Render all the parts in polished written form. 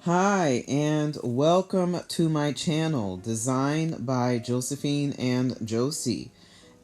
Hi, and welcome to my channel, Design by Josephine and Josee.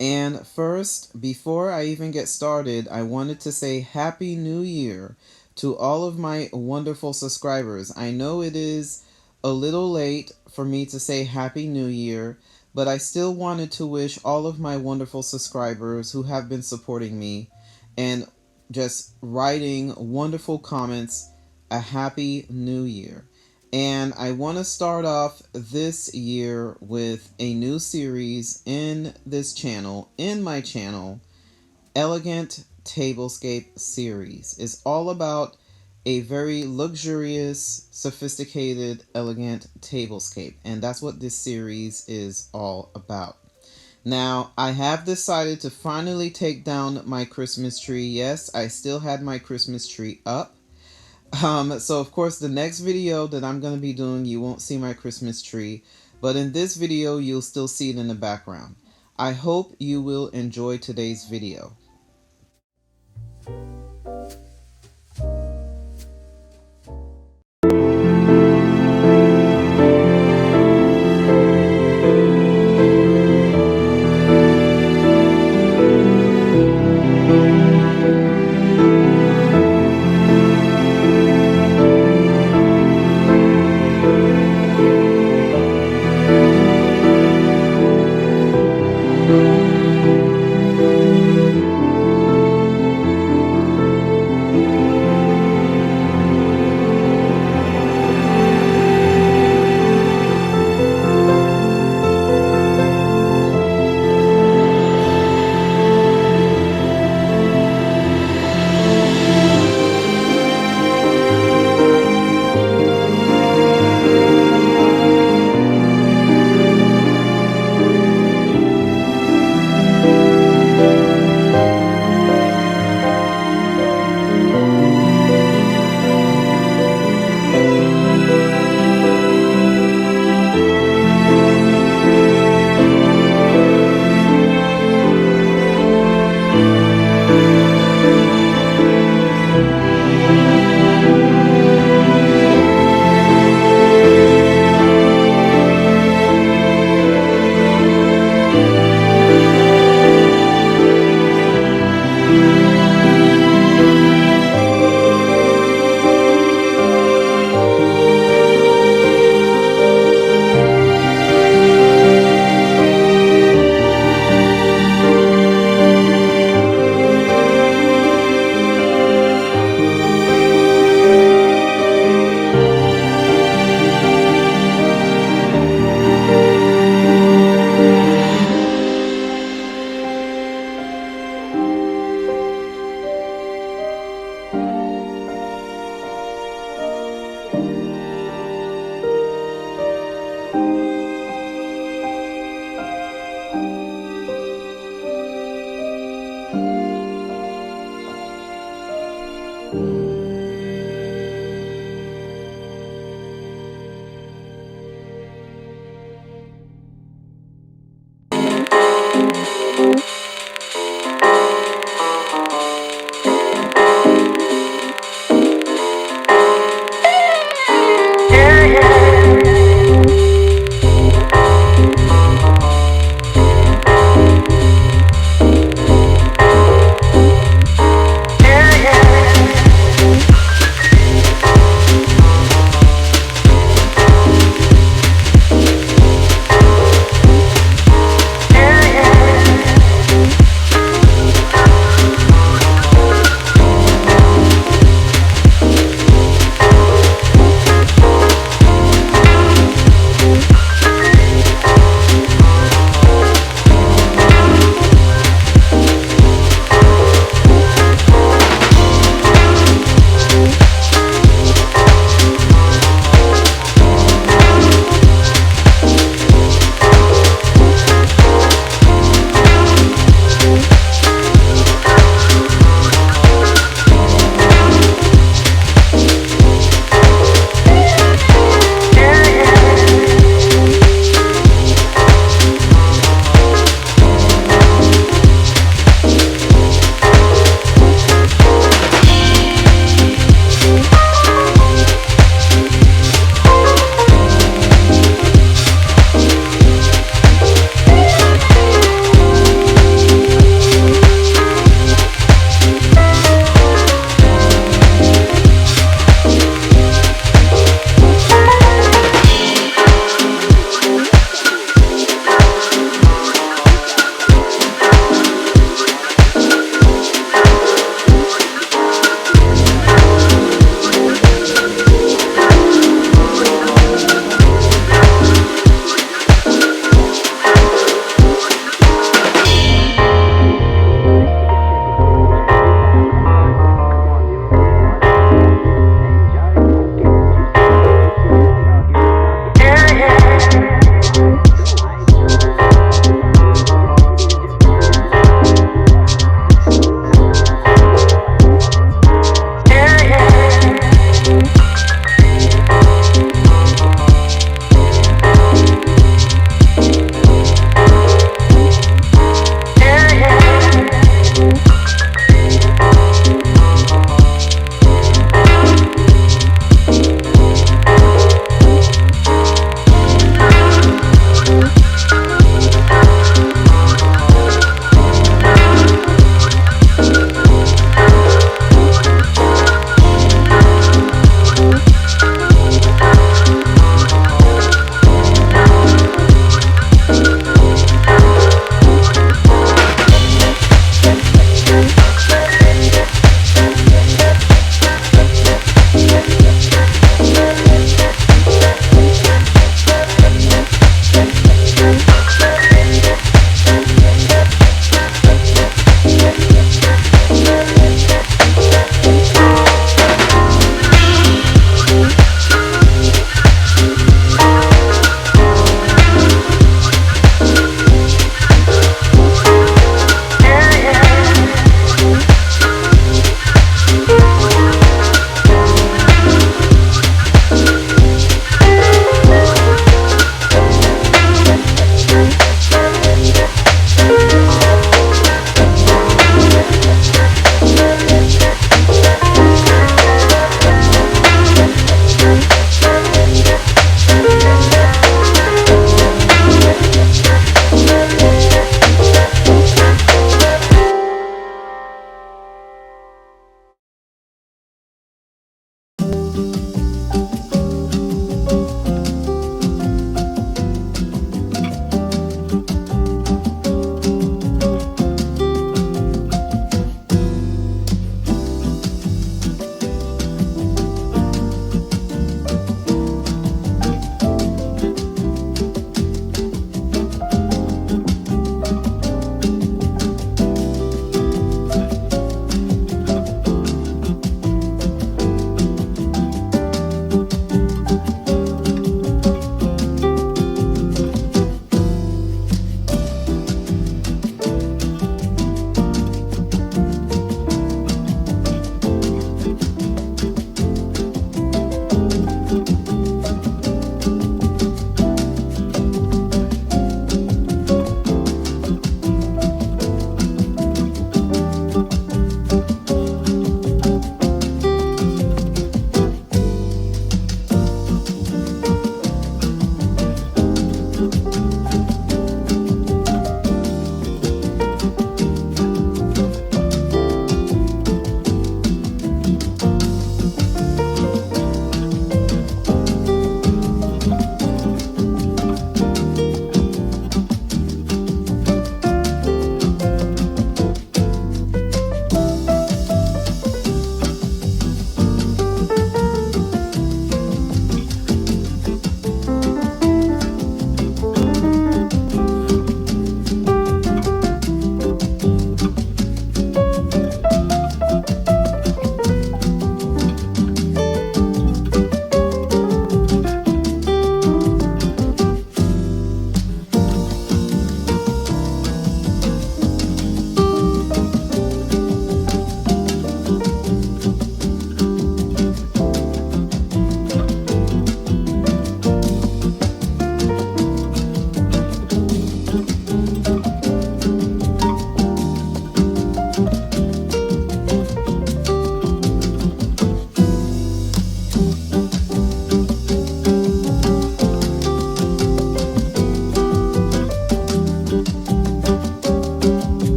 And first, before I even get started, I wanted to say Happy New Year to all of my wonderful subscribers. I know it is a little late for me to say Happy New Year, but I still wanted to wish all of my wonderful subscribers who have been supporting me and just writing wonderful comments a Happy New Year. And I want to start off this year with a new series in this channel, in my channel, Elegant Tablescape series. It's all about a very luxurious, sophisticated, elegant tablescape. And that's what this series is all about. Now, I have decided to finally take down my Christmas tree. Yes, I still had my Christmas tree up. So of course the next video that I'm going to be doing, you won't see my Christmas tree, but in this video you'll still see it in the background. I hope you will enjoy today's video.